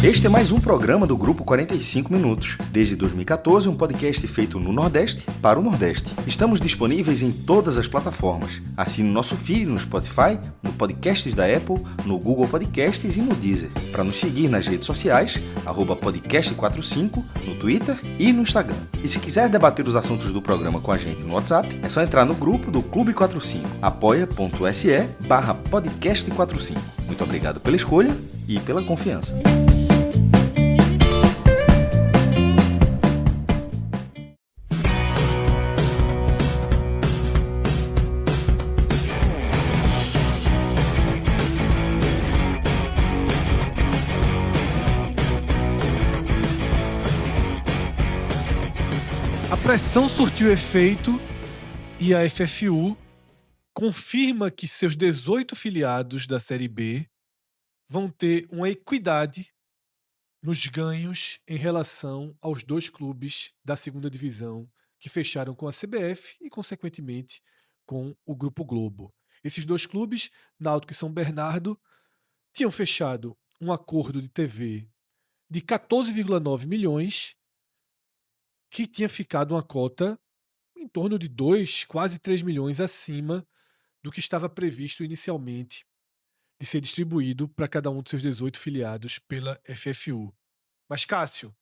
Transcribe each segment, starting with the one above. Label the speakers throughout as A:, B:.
A: Este é mais um programa do Grupo 45 Minutos. Desde 2014, um podcast feito no Nordeste para o Nordeste. Estamos disponíveis em todas as plataformas. Assine o nosso feed no Spotify, no Podcasts da Apple, no Google Podcasts e no Deezer. Para nos seguir nas redes sociais, @podcast45, no Twitter e no Instagram. E se quiser debater os assuntos do programa com a gente no WhatsApp, é só entrar no grupo do Clube 45, apoia.se/podcast45. Muito obrigado pela escolha e pela confiança.
B: A pressão surtiu efeito e a FFU confirma que seus 18 filiados da Série B vão ter uma equidade nos ganhos em relação aos dois clubes da segunda divisão que fecharam com a CBF e, consequentemente, com o Grupo Globo. Esses dois clubes, Náutico e São Bernardo, tinham fechado um acordo de TV de 14,9 milhões, que tinha ficado uma cota em torno de 2, quase 3 milhões acima do que estava previsto inicialmente de ser distribuído para cada um dos seus 18 filiados pela FFU. Mas, Cássio,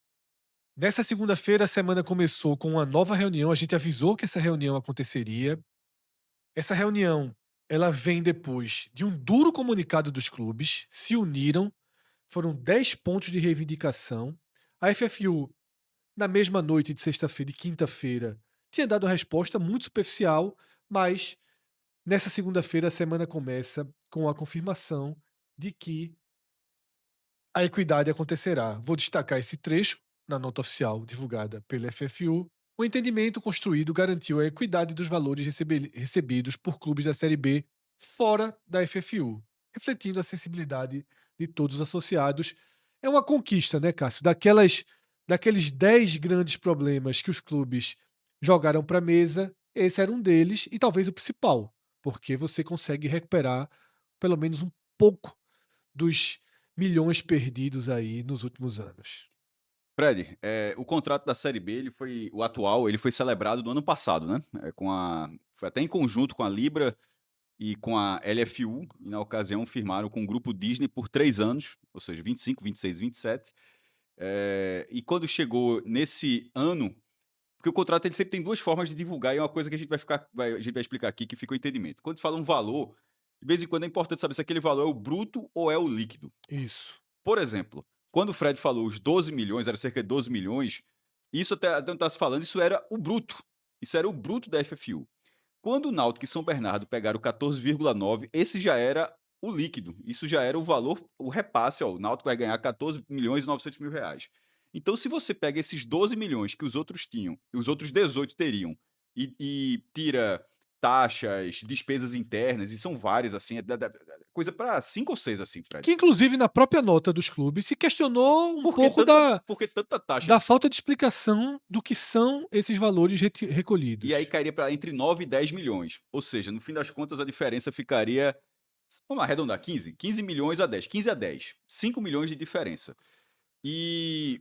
B: nessa segunda-feira a semana começou com uma nova reunião, a gente avisou que essa reunião aconteceria. Essa reunião, ela vem depois de um duro comunicado dos clubes, se uniram, foram 10 pontos de reivindicação. A FFU, na mesma noite de sexta-feira e quinta-feira, tinha dado uma resposta muito superficial, mas nessa segunda-feira a semana começa com a confirmação de que a equidade acontecerá. Vou destacar esse trecho na nota oficial divulgada pela FFU. O entendimento construído garantiu a equidade dos valores recebidos por clubes da Série B fora da FFU, refletindo a sensibilidade de todos os associados. É uma conquista, né, Cássio? Daqueles 10 grandes problemas que os clubes jogaram para a mesa, esse era um deles e talvez o principal, porque você consegue recuperar pelo menos um pouco dos milhões perdidos aí nos últimos anos.
C: Fred, o contrato da Série B, o atual, ele foi celebrado no ano passado, né? Foi até em conjunto com a Libra e com a LFU, e na ocasião firmaram com o grupo Disney por 3 anos, ou seja, 25, 26, 27. E quando chegou nesse ano, porque o contrato ele sempre tem duas formas de divulgar, e é uma coisa que a gente vai explicar aqui que fica o entendimento. Quando fala um valor, de vez em quando é importante saber se aquele valor é o bruto ou é o líquido.
B: Isso.
C: Por exemplo, quando o Fred falou os 12 milhões, era cerca de 12 milhões, isso até não está se falando, isso era o bruto. Isso era o bruto da FFU. Quando o Náutico e São Bernardo pegaram 14,9, esse já era o líquido. Isso já era o valor, o repasse, ó, o Náutico vai ganhar 14 milhões e 900 mil reais. Então, se você pega esses 12 milhões que os outros tinham, e os outros 18 teriam, e tira taxas, despesas internas, e são várias, assim, coisa para 5 ou 6, assim, Fred.
B: Que, inclusive, na própria nota dos clubes se questionou um
C: Por que
B: pouco
C: por que tanta taxa?
B: da falta de explicação do que são esses valores recolhidos.
C: E aí cairia para entre 9 e 10 milhões. Ou seja, no fim das contas, a diferença ficaria, vamos arredondar, 15 milhões a 10, 15 a 10, 5 milhões de diferença. E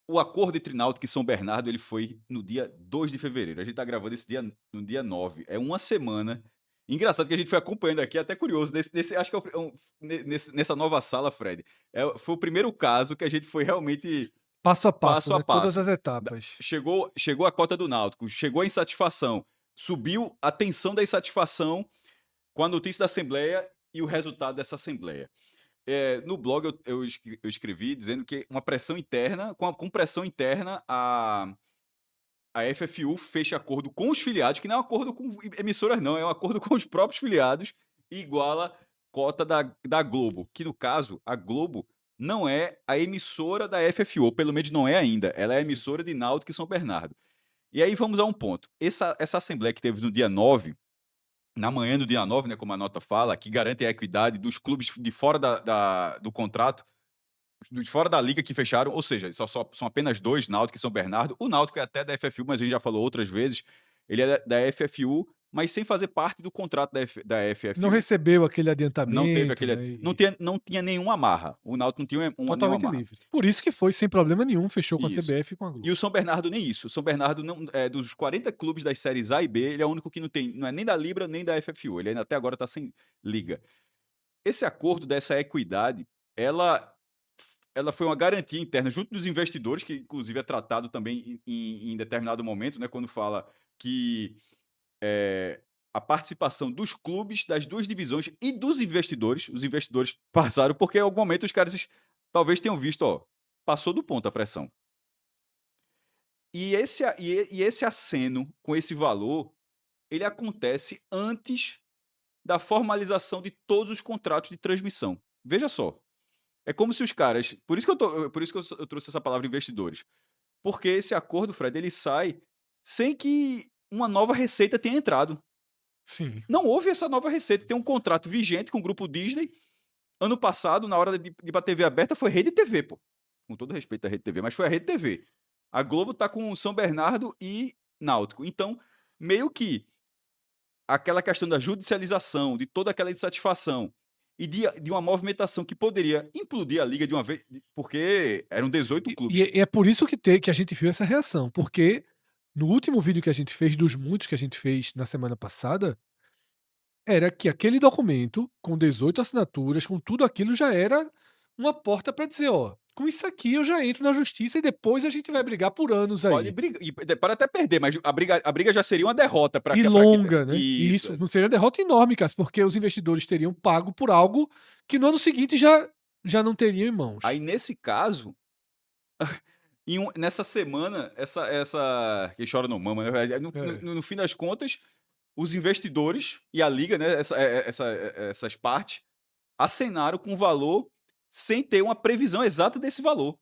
C: o acordo entre Náutico e São Bernardo, ele foi no dia 2 de fevereiro. A gente tá gravando esse dia no dia 9. É uma semana. Engraçado que a gente foi acompanhando aqui, até curioso, acho que nessa nova sala, Fred, foi o primeiro caso que a gente foi realmente
B: Passo a passo,
C: passo a
B: né? Todas
C: passo.
B: as etapas.
C: Chegou a cota do Náutico, chegou a insatisfação, subiu a tensão da insatisfação com a notícia da Assembleia e o resultado dessa Assembleia. No blog eu escrevi dizendo que uma pressão interna, com pressão interna, a FFU fecha acordo com os filiados, que não é um acordo com emissoras não, é um acordo com os próprios filiados, e iguala cota da Globo, que no caso, a Globo não é a emissora da FFU, ou pelo menos não é ainda, ela é a emissora de Náutico e São Bernardo. E aí vamos a um ponto, essa assembleia que teve no dia 9, na manhã do dia 9, né, como a nota fala, que garante a equidade dos clubes de fora do contrato, de fora da liga que fecharam, ou seja, são apenas 2, Náutico e São Bernardo. O Náutico é até da FFU, mas a gente já falou outras vezes, ele é da FFU, mas sem fazer parte do contrato da
B: Não
C: FFU.
B: recebeu aquele
C: Não
B: adiantamento,
C: teve aquele.
B: né,
C: Não tinha nenhuma amarra. O Náutico não tinha nenhuma
B: totalmente
C: amarra.
B: livre. Por isso que foi sem problema nenhum, fechou com a
C: Isso.
B: CBF e com a
C: E
B: Globo.
C: o São Bernardo nem isso. O São Bernardo, dos 40 clubes das séries A e B, ele é o único que não é nem da Libra nem da FFU. Ele ainda até agora está sem liga. Esse acordo dessa equidade, ela foi uma garantia interna junto dos investidores, que inclusive é tratado também em determinado momento, né, quando fala que a participação dos clubes, das duas divisões e dos investidores, os investidores passaram, porque em algum momento os caras talvez tenham visto, passou do ponto a pressão. E esse aceno com esse valor, ele acontece antes da formalização de todos os contratos de transmissão. Veja só, é como se os caras, por isso que eu trouxe essa palavra investidores, porque esse acordo, Fred, ele sai sem que uma nova receita tenha entrado.
B: Sim.
C: Não houve essa nova receita, tem um contrato vigente com o grupo Disney. Ano passado, na hora de ir pra TV aberta, foi Rede TV, pô. Com todo respeito à Rede TV, mas foi a Rede TV. A Globo tá com o São Bernardo e Náutico. Então, meio que aquela questão da judicialização, de toda aquela insatisfação e de uma movimentação que poderia implodir a liga de uma vez, porque eram 18 clubes.
B: E é por isso que a gente viu essa reação, porque no último vídeo que a gente fez, dos muitos que a gente fez na semana passada, era que aquele documento, com 18 assinaturas, com tudo aquilo, já era uma porta para dizer, com isso aqui eu já entro na justiça e depois a gente vai brigar por anos
C: Pode
B: aí.
C: brigar, pode até perder, mas a briga já seria uma derrota para
B: E longa, né? E isso não seria derrota enorme, Cássio, porque os investidores teriam pago por algo que no ano seguinte já não teriam em mãos.
C: Aí, nesse caso, nessa semana, essa que chora não mama, né? No fim das contas, os investidores e a liga, né, essas partes, acenaram com valor sem ter uma previsão exata desse valor.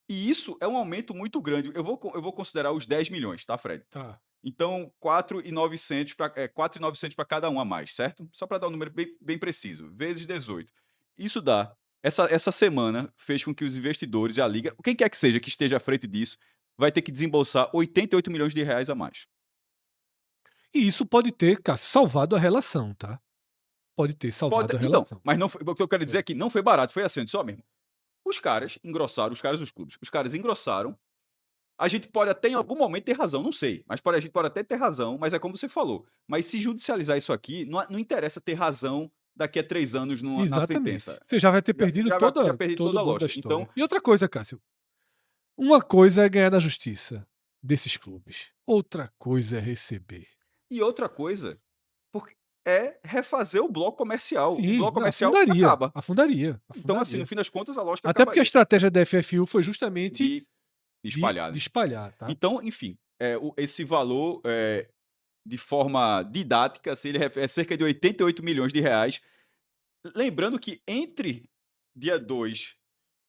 C: E isso é um aumento muito grande. Eu vou considerar os 10 milhões, tá, Fred?
B: Tá.
C: Então, 4.900 para cada um a mais, certo? Só para dar um número bem preciso, vezes 18. Isso dá. Essa semana fez com que os investidores e a liga, quem quer que seja que esteja à frente disso, vai ter que desembolsar 88 milhões de reais a mais.
B: E isso pode ter, Cássio, salvado a relação, tá? Pode ter salvado a
C: Então,
B: relação.
C: mas não foi, o que eu quero dizer é que não foi barato, foi assim, só mesmo. Os caras engrossaram, os clubes, os caras engrossaram. A gente pode até em algum momento ter razão, não sei, mas a gente pode até ter razão, mas é como você falou. Mas se judicializar isso aqui, não interessa ter razão daqui a 3 anos na
B: Exatamente.
C: sentença.
B: Você já vai ter perdido
C: já
B: toda
C: perdi
B: todo
C: toda
B: o
C: a
B: bonde da
C: lógica.
B: história.
C: Então,
B: E outra coisa, Cássio. Uma coisa é ganhar na justiça desses clubes. Outra coisa é receber.
C: e outra coisa, é refazer o bloco comercial.
B: Sim,
C: O bloco comercial
B: afundaria,
C: acaba.
B: afundaria.
C: Então, assim, no fim das contas, a lógica
B: Até porque a
C: acabaria
B: estratégia da FFU foi justamente
C: de espalhar.
B: de
C: né?
B: espalhar, tá?
C: Então, enfim, esse valor, de forma didática, assim, ele é cerca de 88 milhões de reais. Lembrando que entre dia 2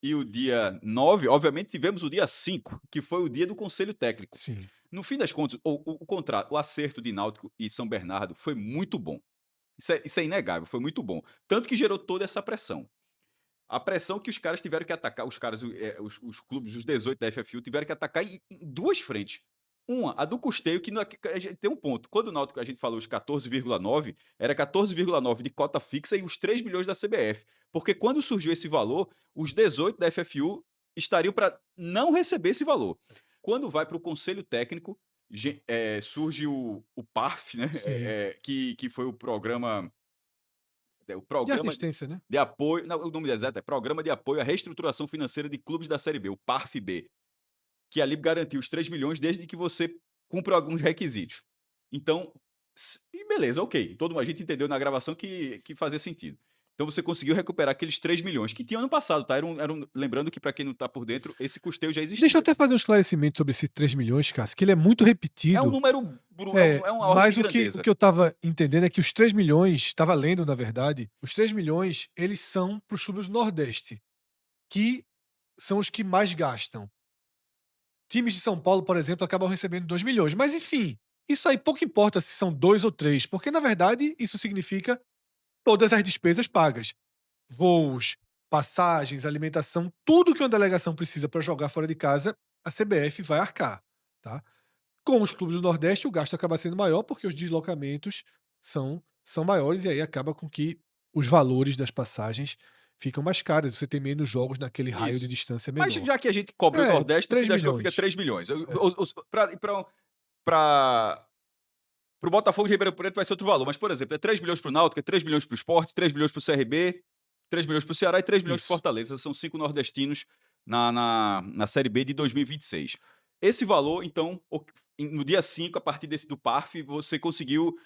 C: e o dia 9, obviamente, tivemos o dia 5, que foi o dia do Conselho Técnico.
B: Sim.
C: No fim das contas, o contrato, o acerto de Náutico e São Bernardo foi muito bom. Isso é inegável, foi muito bom. Tanto que gerou toda essa pressão. A pressão que os caras tiveram que atacar, os clubes, os 18 da FFU, tiveram que atacar em duas frentes. Uma, a do custeio, que tem um ponto. Quando o Náutico, a gente falou os 14,9, era 14,9 de cota fixa e os 3 milhões da CBF. Porque quando surgiu esse valor, os 18 da FFU estariam para não receber esse valor. Quando vai para o Conselho Técnico, surge o PARF, né? Que foi o programa. O
B: De
C: programa
B: assistência, né?
C: de apoio. Não, o nome exato é Programa de Apoio à Reestruturação Financeira de Clubes da Série B, o PARF-B, que ali garantiu os 3 milhões desde que você cumpra alguns requisitos. Então, e beleza, ok. A gente entendeu na gravação que fazia sentido. Então você conseguiu recuperar aqueles 3 milhões que tinha ano passado, tá? Lembrando que, para quem não tá por dentro, esse custeio já existia.
B: Deixa eu até fazer um esclarecimento sobre esses 3 milhões, Cássio, que ele é muito repetido.
C: É um número, é uma ordem
B: mas
C: de grandeza.
B: o que eu estava entendendo é que os 3 milhões, estava lendo, na verdade, os 3 milhões, eles são para os clubes do Nordeste, que são os que mais gastam. Times de São Paulo, por exemplo, acabam recebendo 2 milhões. Mas, enfim, isso aí pouco importa se são 2 ou 3, porque, na verdade, isso significa todas as despesas pagas. Voos, passagens, alimentação, tudo que uma delegação precisa para jogar fora de casa, a CBF vai arcar, tá? Com os clubes do Nordeste, o gasto acaba sendo maior porque os deslocamentos são maiores e aí acaba com que os valores das passagens ficam mais caras. Você tem menos jogos naquele raio de
C: Isso.
B: distância
C: Mas
B: menor.
C: já que a gente cobre o
B: É,
C: Nordeste, no fim
B: 3
C: das contas fica
B: milhões.
C: 3 milhões.
B: É.
C: Para o Botafogo de Ribeirão Preto vai ser outro valor, mas, por exemplo, é 3 milhões para o Náutico, é 3 milhões para o Sport, 3 milhões para o CRB, 3 milhões para o Ceará e 3 milhões para o
B: Isso.
C: Fortaleza. São 5 nordestinos na Série B de 2026. Esse valor, então, no dia 5, a partir do PARF, você conseguiu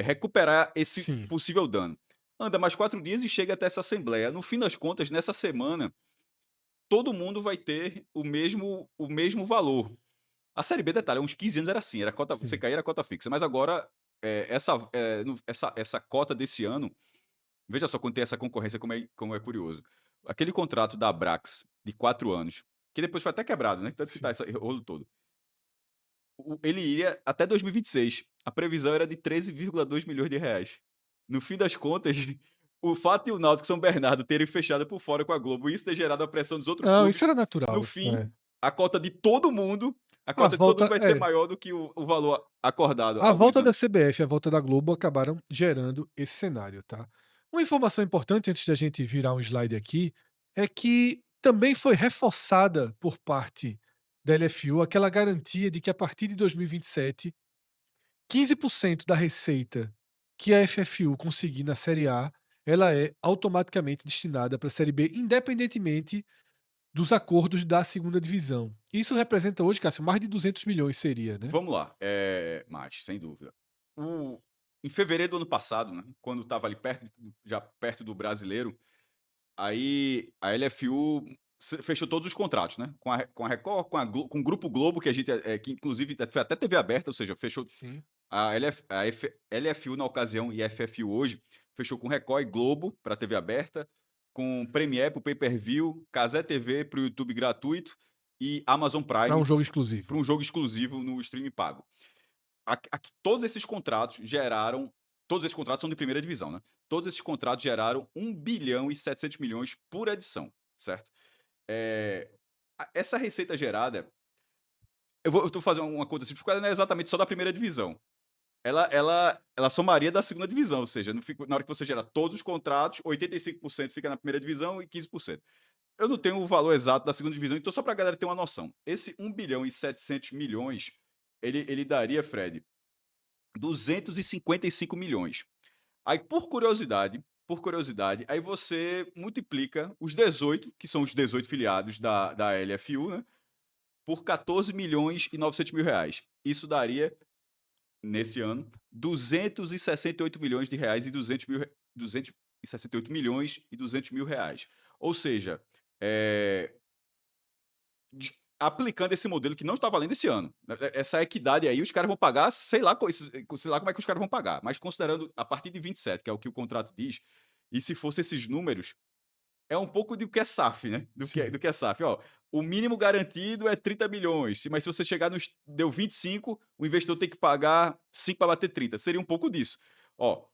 C: recuperar esse
B: Sim.
C: possível dano. Anda mais 4 dias e chega até essa assembleia. No fim das contas, nessa semana, todo mundo vai ter o mesmo valor. A Série B, detalhe, há uns 15 anos era assim, você
B: Sim.
C: caía, era cota fixa. Mas agora, essa cota desse ano, veja só quando tem essa concorrência, como é curioso. Aquele contrato da Abrax, de 4 anos, que depois foi até quebrado, né? Tanto que tá
B: Sim.
C: esse rolo todo. Ele iria até 2026. A previsão era de 13,2 milhões de reais. No fim das contas, o fato de o Náutico e São Bernardo terem fechado por fora com a Globo e isso ter gerado a pressão dos outros
B: Não,
C: clubes,
B: isso era
C: no
B: natural.
C: fim,
B: É.
C: a cota de todo mundo,
B: A volta
C: vai ser maior do que o valor acordado há
B: A
C: alguns
B: volta da
C: anos.
B: CBF e a volta da Globo acabaram gerando esse cenário, tá? Uma informação importante antes da gente virar um slide aqui é que também foi reforçada por parte da LFU aquela garantia de que a partir de 2027, 15% da receita que a FFU conseguir na Série A, ela é automaticamente destinada para a Série B, independentemente dos acordos da segunda divisão. Isso representa hoje, Cássio, mais de 200 milhões seria, né?
C: Vamos lá, mas, sem dúvida. Em fevereiro do ano passado, né, quando estava ali já perto do brasileiro, aí a LFU fechou todos os contratos, né? Com a Record, com o Grupo Globo, que a gente, que inclusive foi até TV aberta, ou seja, fechou
B: Sim.
C: LFU na ocasião e a FFU hoje, fechou com Record e Globo para TV aberta, com Premiere para o pay-per-view, Cazé TV para o YouTube gratuito e Amazon
B: Para um
C: Prime
B: jogo exclusivo.
C: para um jogo exclusivo no streaming pago. Todos esses contratos são de primeira divisão, né? Todos esses contratos geraram 1 bilhão e 700 milhões por edição, certo? Essa receita gerada, eu tô fazendo uma conta simples, porque ela não é exatamente só da primeira divisão. Ela somaria da segunda divisão, ou seja, na hora que você gera todos os contratos, 85% fica na primeira divisão e 15%. Eu não tenho o valor exato da segunda divisão, então só para a galera ter uma noção. Esse 1 bilhão e 700 milhões, ele daria, Fred, 255 milhões. Aí, por curiosidade, aí você multiplica os 18, que são os 18 filiados da LFU, né, por 14 milhões e 900 mil reais. Isso daria, nesse ano, 268 milhões de reais e 268 milhões e 200 mil reais. Ou seja, aplicando esse modelo que não está valendo esse ano. Essa equidade aí, os caras vão pagar, sei lá como é que os caras vão pagar, mas considerando a partir de 27, que é o que o contrato diz, e se fosse esses números, é um pouco do que é SAF, né? Do que é SAF. Ó, o mínimo garantido é 30 milhões, mas se você chegar deu 25, o investidor tem que pagar 5 para bater 30. Seria um pouco disso. Ó,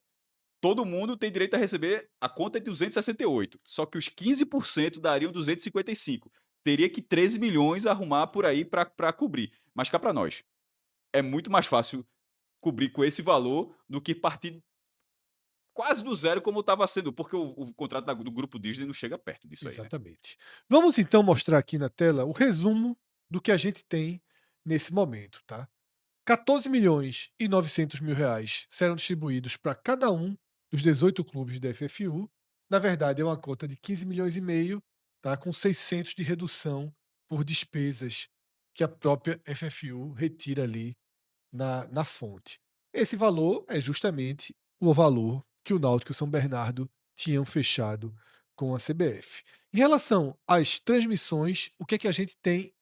C: todo mundo tem direito a receber a conta de 268, só que os 15% dariam 255. Teria que 13 milhões arrumar por aí para cobrir. Mas cá para nós, é muito mais fácil cobrir com esse valor do que partir quase do zero como estava sendo, porque o contrato do grupo Disney não chega perto disso aí, né?
B: Exatamente. Vamos então mostrar aqui na tela o resumo do que a gente tem nesse momento, tá? 14 milhões e 900 mil reais serão distribuídos para cada um dos 18 clubes da FFU. Na verdade, é uma cota de 15 milhões e meio, tá? Com 600 de redução por despesas que a própria FFU retira ali na fonte. Esse valor é justamente o valor que o Náutico e o São Bernardo tinham fechado com a CBF. Em relação às transmissões, o que é que a gente tem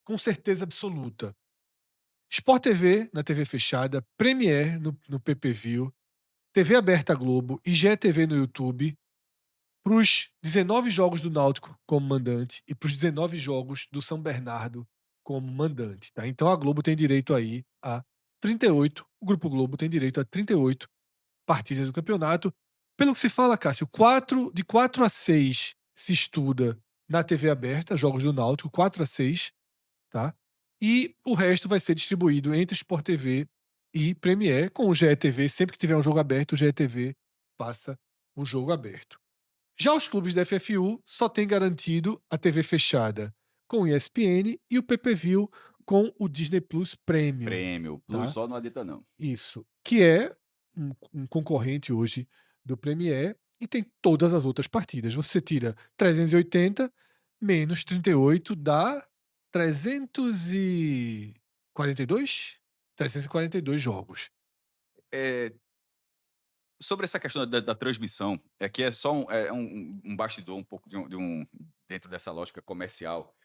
B: com certeza absoluta? Sport TV na TV fechada, Premiere no PPV, TV aberta Globo e GTV no YouTube, para os 19 jogos do Náutico como mandante e para os 19 jogos do São Bernardo como mandante. Tá? Então a Globo tem direito aí a 38, o Grupo Globo tem direito a 38 partidas do campeonato. Pelo que se fala, Cássio, de 4 a 6 se estuda na TV aberta, jogos do Náutico, 4 a 6, tá? E o resto vai ser distribuído entre Sport TV e Premiere, com o GETV. Sempre que tiver um jogo aberto, o GETV passa o jogo aberto. Já os clubes da FFU só têm garantido a TV fechada com o ESPN e o pay-per-view com o Disney Plus Premium.
C: Prêmio. Plus
B: Tá?
C: só não adianta, não.
B: Isso. Que é um concorrente hoje do Premiere e tem todas as outras partidas. Você tira 380 menos 38 dá 342? 342 jogos.
C: Sobre essa questão da transmissão, é que é só um bastidor um pouco dentro dessa lógica comercial,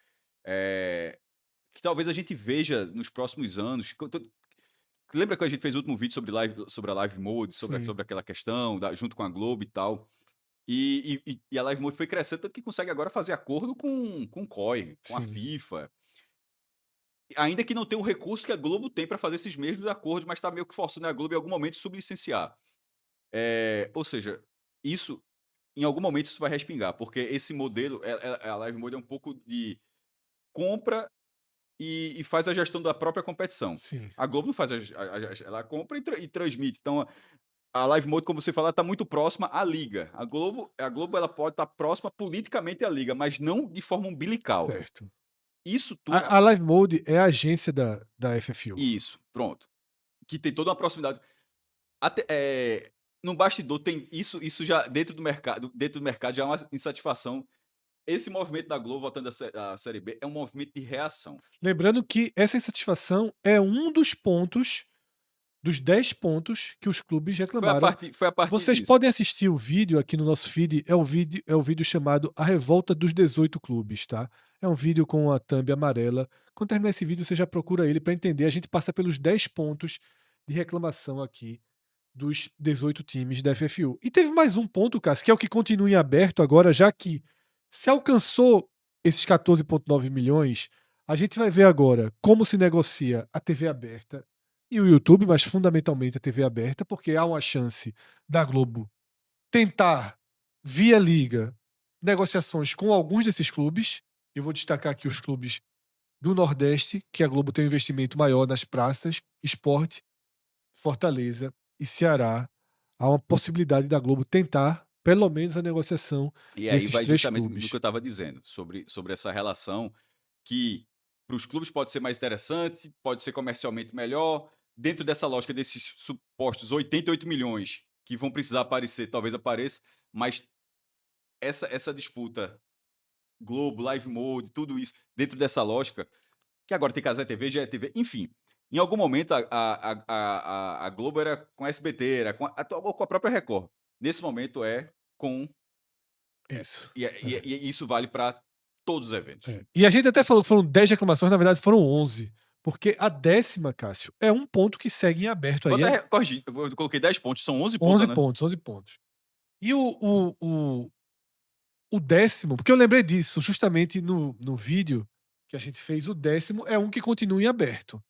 C: que talvez a gente veja nos próximos anos. Lembra que a gente fez o último vídeo sobre a Live Mode,
B: Sim.
C: sobre aquela questão, junto com a Globo e tal? E a Live Mode foi crescendo, tanto que consegue agora fazer acordo com o COI, com a
B: Sim.
C: FIFA. Ainda que não tenha o recurso que a Globo tem para fazer esses mesmos acordos, mas está meio que forçando a Globo em algum momento sublicenciar. Ou seja, isso, em algum momento, isso vai respingar, porque esse modelo, a Live Mode é um pouco de compra e faz a gestão da própria competição.
B: Sim.
C: A Globo não faz, ela compra e transmite. Então, a Live Mode, como você falou, está muito próxima à liga. A Globo ela pode estar próxima politicamente à liga, mas não de forma umbilical.
B: Certo.
C: Isso tudo.
B: A Live Mode é a agência da FFU.
C: Isso, pronto. Que tem toda uma proximidade. No bastidor tem isso já dentro do mercado já é uma insatisfação. Esse movimento da Globo voltando à Série B é um movimento de reação.
B: Lembrando que essa insatisfação é um dos pontos, dos 10 pontos que os clubes reclamaram.
C: Foi a partir
B: Vocês
C: disso.
B: podem assistir o vídeo aqui no nosso feed, é o vídeo chamado A Revolta dos 18 Clubes, tá? É um vídeo com a thumb amarela. Quando terminar esse vídeo, você já procura ele para entender. A gente passa pelos 10 pontos de reclamação aqui dos 18 times da FFU. E teve mais um ponto, Cássio, que é o que continua em aberto agora, já que se alcançou esses 14,9 milhões, a gente vai ver agora como se negocia a TV aberta e o YouTube, mas fundamentalmente a TV aberta, porque há uma chance da Globo tentar, via liga, negociações com alguns desses clubes. Eu vou destacar aqui os clubes do Nordeste, que a Globo tem um investimento maior nas praças, Sport, Fortaleza e Ceará. Há uma possibilidade da Globo tentar, pelo menos, a negociação
C: E aí
B: desses
C: vai
B: 3
C: justamente
B: clubes.
C: do que eu estava dizendo, sobre essa relação que para os clubes pode ser mais interessante, pode ser comercialmente melhor, dentro dessa lógica desses supostos 88 milhões que vão precisar aparecer, talvez apareça, mas essa disputa Globo, Live Mode, tudo isso, dentro dessa lógica, que agora tem Casé TV, GETV, enfim. Em algum momento a Globo era com a SBT, era com a própria Record. Nesse momento é com...
B: Isso.
C: E isso vale para todos os eventos.
B: E a gente até falou que foram 10 reclamações, na verdade foram 11. Porque a 10ª, Cássio, é um ponto que segue em aberto aí.
C: Vou até corrigir, eu coloquei 10 pontos, são 11
B: 11
C: pontos, né?
B: pontos, 11 pontos. E o 10º, porque eu lembrei disso justamente no vídeo que a gente fez, o 10º é um que continua em aberto.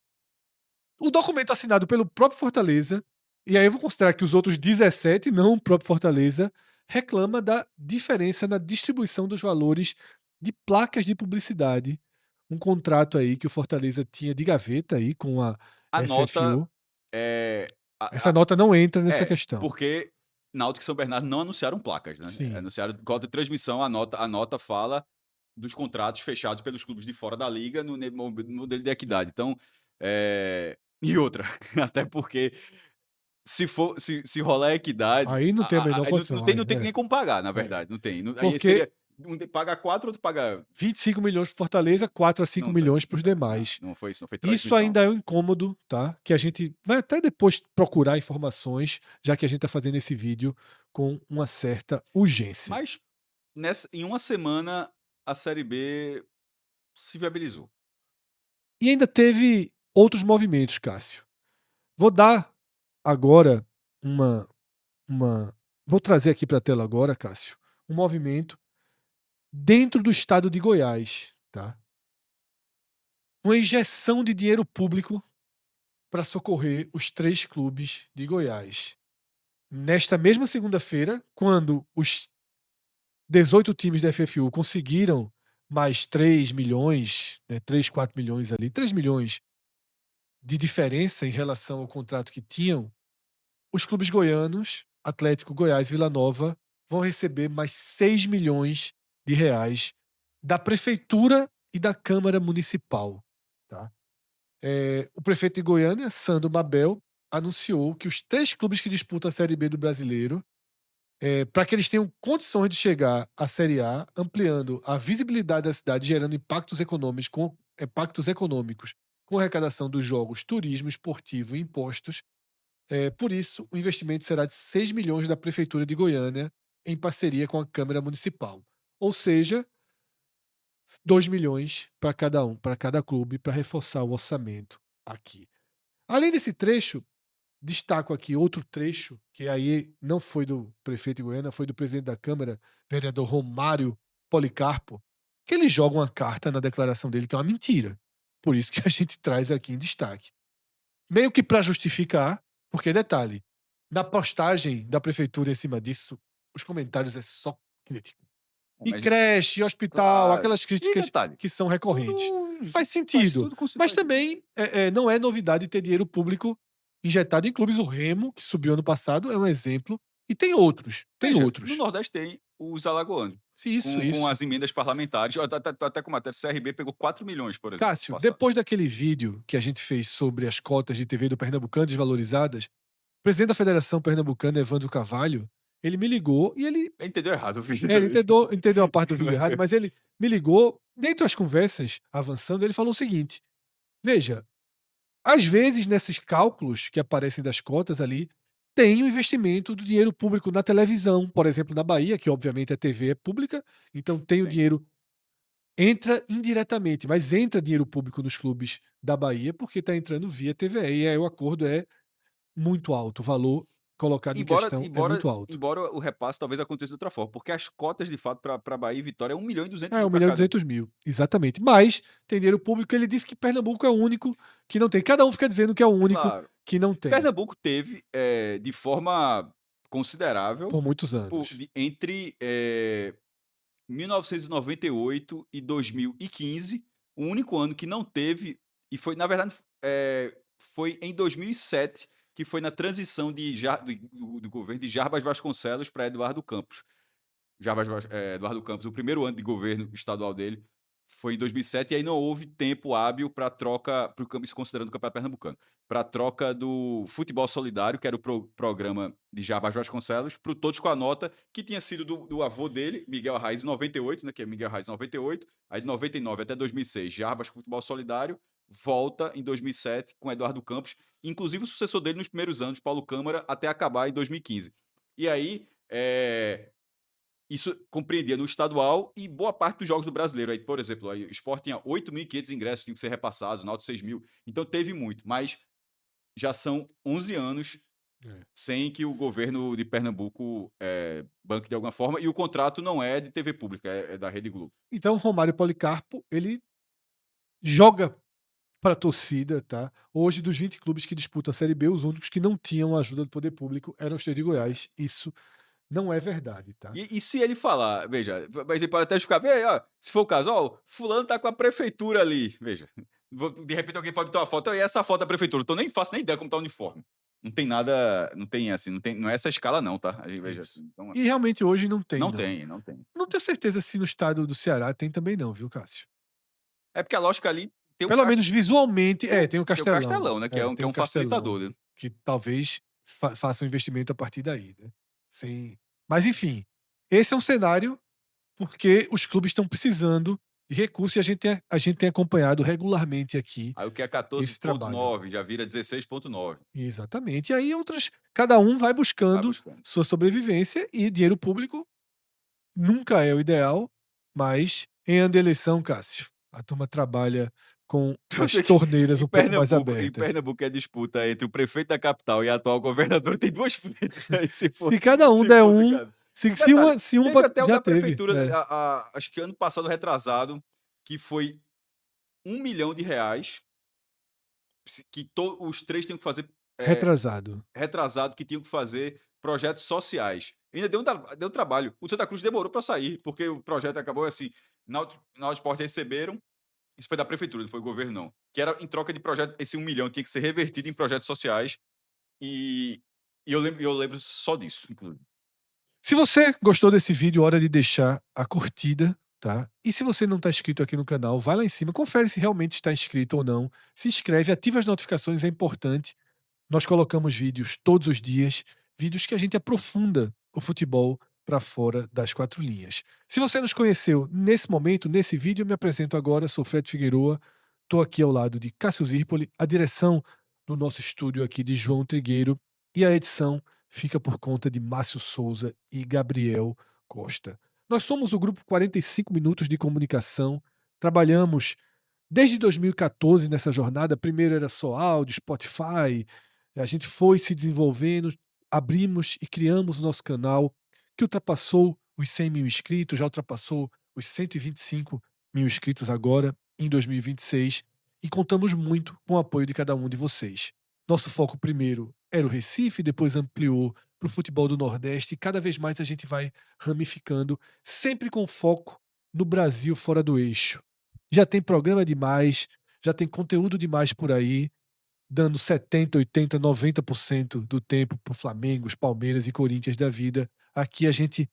B: O documento assinado pelo próprio Fortaleza, e aí eu vou considerar que os outros 17, não o próprio Fortaleza, reclama da diferença na distribuição dos valores de placas de publicidade. Um contrato aí que o Fortaleza tinha de gaveta aí com a FFU.
C: Nota...
B: Essa nota não entra nessa questão.
C: Porque Náutico e São Bernardo não anunciaram placas, né?
B: Sim.
C: Anunciaram cota de transmissão, a nota fala dos contratos fechados pelos clubes de fora da liga no modelo de equidade. Então, e outra, até porque se rolar a equidade...
B: Aí não tem a menor condição.
C: Não tem nem como pagar, na verdade. Não tem. Aí
B: Porque
C: seria... Um paga 4, outro paga...
B: 25 milhões para Fortaleza, 4 a 5 milhões para os demais.
C: Não foi isso, não foi
B: Isso
C: transmissão.
B: ainda é um incômodo, tá? Que a gente vai até depois procurar informações, já que a gente está fazendo esse vídeo com uma certa urgência.
C: Mas em uma semana a Série B se viabilizou.
B: E ainda teve outros movimentos, Cássio. Vou dar agora vou trazer aqui para a tela agora, Cássio, um movimento dentro do estado de Goiás, tá? Uma injeção de dinheiro público para socorrer os 3 clubes de Goiás. Nesta mesma segunda-feira, quando os 18 times da FFU conseguiram mais 3 milhões, né, 3, 4 milhões ali, 3 milhões de diferença em relação ao contrato que tinham, os clubes goianos, Atlético, Goiás e Vila Nova, vão receber mais 6 milhões de reais da prefeitura e da Câmara Municipal, tá? O prefeito de Goiânia, Sandro Mabel, anunciou que os 3 clubes que disputam a Série B do Brasileiro, para que eles tenham condições de chegar à Série A, ampliando a visibilidade da cidade, gerando impactos econômicos com arrecadação dos jogos, turismo, esportivo e impostos. Por isso, o investimento será de 6 milhões da Prefeitura de Goiânia, em parceria com a Câmara Municipal. Ou seja, 2 milhões para cada um, para cada clube, para reforçar o orçamento aqui. Além desse trecho, destaco aqui outro trecho, que aí não foi do prefeito de Goiânia, foi do presidente da Câmara, vereador Romário Policarpo, que ele joga uma carta na declaração dele que é uma mentira. Por isso que a gente traz aqui em destaque. Meio que para justificar, porque detalhe, na postagem da prefeitura em cima disso, os comentários é só crítica. E
C: Mas,
B: creche, hospital,
C: claro.
B: aquelas
C: E
B: críticas
C: detalhe,
B: que são recorrentes.
C: tudo
B: Faz sentido.
C: tudo com
B: Mas
C: faz-
B: também não é novidade ter dinheiro público injetado em clubes. O Remo, que subiu ano passado, é um exemplo. E tem outros. Tem
C: Veja, no
B: outros.
C: Nordeste tem os alagoanos,
B: Isso,
C: com
B: isso.
C: as emendas parlamentares. Eu até com a matéria, CRB pegou 4 milhões, por exemplo.
B: Cássio,
C: Passado.
B: depois daquele vídeo que a gente fez sobre as cotas de TV do Pernambucano desvalorizadas, o presidente da Federação Pernambucana, Evandro Carvalho, ele me ligou e ele
C: Ele entendeu errado o vídeo.
B: ele entendeu a parte do vídeo errado, mas ele me ligou, dentro das conversas, avançando, ele falou o seguinte: veja, às vezes nesses cálculos que aparecem das cotas ali, tem o investimento do dinheiro público na televisão, por exemplo, na Bahia, que obviamente a TV é pública, então tem o
C: Sim.
B: dinheiro, entra indiretamente, mas entra dinheiro público nos clubes da Bahia porque está entrando via TVE, e aí o acordo é muito alto, o valor colocado em
C: Embora,
B: questão é
C: embora,
B: muito alto.
C: embora o repasse talvez aconteça de outra forma, porque as cotas de fato para Bahia e Vitória é 1 milhão e 200
B: É,
C: mil
B: 1
C: para
B: milhão e
C: cada.
B: 200 mil, exatamente. Mas tem dinheiro público, ele disse que Pernambuco é o único que não tem. Cada um fica dizendo que é o único
C: Claro.
B: que não tem,
C: Pernambuco teve, de forma considerável,
B: por muitos anos.
C: entre 1998 e 2015, o único ano que não teve, e foi, na verdade, foi em 2007, que foi na transição do governo de Jarbas Vasconcelos para Eduardo Campos. Eduardo Campos, o primeiro ano de governo estadual dele foi em 2007, e aí não houve tempo hábil para troca, isso considerando o Campeonato Pernambucano, para troca do Futebol Solidário, que era o programa de Jarbas Vasconcelos, para o Todos com a Nota, que tinha sido do avô dele, Miguel Arraes, em 98, né, que é Miguel Arraes em 98, aí de 99 até 2006, Jarbas Futebol Solidário, volta em 2007 com Eduardo Campos, inclusive o sucessor dele nos primeiros anos, Paulo Câmara, até acabar em 2015. E aí, isso compreendia no estadual e boa parte dos jogos do brasileiro. Aí, por exemplo, aí, o Sport tinha 8.500 ingressos, tinham que ser repassados, o Náutico 6.000. Então teve muito, mas já são 11 anos
B: É.
C: sem que o governo de Pernambuco banque de alguma forma, e o contrato não é de TV pública, é da Rede Globo.
B: Então, Romário Policarpo, ele joga para a torcida, tá? Hoje, dos 20 clubes que disputam a Série B, os únicos que não tinham a ajuda do poder público eram os 3 de Goiás. Isso não é verdade, tá?
C: E se ele falar, veja, mas ele pode até ficar, veja, ó, se for o caso, ó, fulano tá com a prefeitura ali, veja, de repente alguém pode botar uma foto, e essa foto da prefeitura, eu nem faço nem ideia como tá o uniforme. Não tem nada, não tem assim, não é essa escala não, tá? A gente veja
B: Isso.
C: assim, então,
B: E realmente hoje não tem,
C: não
B: não.
C: tem, não tem.
B: Não tenho certeza se no estado do Ceará tem também não, viu, Cássio?
C: É porque a lógica ali tem
B: Pelo menos visualmente, tem o
C: tem o
B: Castelão.
C: Castelão, né, que é
B: Tem
C: um
B: o Castelão,
C: facilitador, né?
B: que talvez faça um investimento a partir daí, né? Sim. Mas enfim, esse é um cenário porque os clubes estão precisando de recursos e a gente tem acompanhado regularmente aqui
C: Aí o que é
B: esse trabalho.
C: 14.9 já vira 16.9,
B: Exatamente. E aí cada um vai
C: vai
B: buscando
C: buscando.
B: sua sobrevivência e dinheiro público nunca é o ideal, mas em ano de eleição, Cássio, a turma trabalha com as torneiras um pouco mais
C: Em
B: abertas.
C: Pernambuco é disputa entre o prefeito da capital e a atual governadora, tem 2 frentes aí,
B: Se cada um
C: se
B: der
C: fosse o
B: um,
C: caso.
B: se uma
C: Teve até o
B: já
C: da
B: teve.
C: prefeitura, acho que ano passado retrasado, que foi R$1 milhão, que os 3 tinham que fazer,
B: Retrasado.
C: retrasado, que tinham que fazer projetos sociais. Ainda deu trabalho. O Santa Cruz demorou para sair, porque o projeto acabou assim, na Sport receberam, isso foi da prefeitura, não foi do governo não, que era em troca de projeto, esse 1 milhão tinha que ser revertido em projetos sociais, e eu lembro só disso, inclusive.
B: Se você gostou desse vídeo, hora de deixar a curtida, tá? E se você não está inscrito aqui no canal, vai lá em cima, confere se realmente está inscrito ou não. Se inscreve, ativa as notificações, é importante. Nós colocamos vídeos todos os dias, vídeos que a gente aprofunda o futebol para fora das quatro linhas. Se você nos conheceu nesse momento, nesse vídeo, eu me apresento agora, sou Fred Figueroa, estou aqui ao lado de Cássio Zirpoli, a direção do nosso estúdio aqui de João Trigueiro e a edição fica por conta de Márcio Souza e Gabriel Costa. Nós somos o grupo 45 Minutos de Comunicação, trabalhamos desde 2014 nessa jornada. Primeiro era só áudio, Spotify, a gente foi se desenvolvendo, abrimos e criamos o nosso canal, que ultrapassou os 100 mil inscritos, já ultrapassou os 125 mil inscritos agora, em 2026, e contamos muito com o apoio de cada um de vocês. Nosso foco primeiro era o Recife, depois ampliou para o futebol do Nordeste, e cada vez mais a gente vai ramificando, sempre com foco no Brasil fora do eixo. Já tem programa demais, já tem conteúdo demais por aí, dando 70, 80, 90% do tempo para o Flamengo, os Palmeiras e Corinthians da vida. Aqui a gente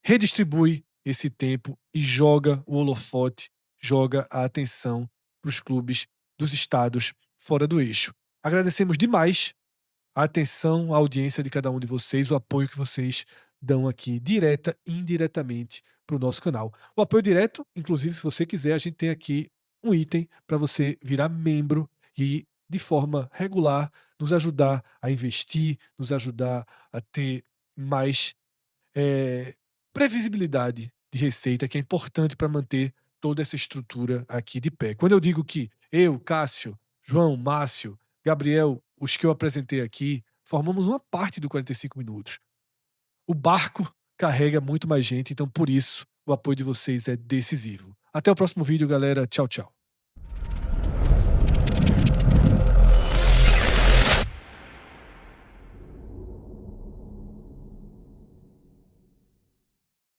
B: redistribui esse tempo e joga o holofote, joga a atenção para os clubes dos estados fora do eixo. Agradecemos demais a atenção, a audiência de cada um de vocês, o apoio que vocês dão aqui, direta e indiretamente, para o nosso canal. O apoio direto, inclusive, se você quiser, a gente tem aqui um item para você virar membro e, de forma regular, nos ajudar a investir, nos ajudar a ter mais previsibilidade de receita, que é importante para manter toda essa estrutura aqui de pé. Quando eu digo que eu, Cássio, João, Márcio, Gabriel, os que eu apresentei aqui, formamos uma parte do 45 minutos. O barco carrega muito mais gente, então por isso o apoio de vocês é decisivo. Até o próximo vídeo, galera. Tchau, tchau.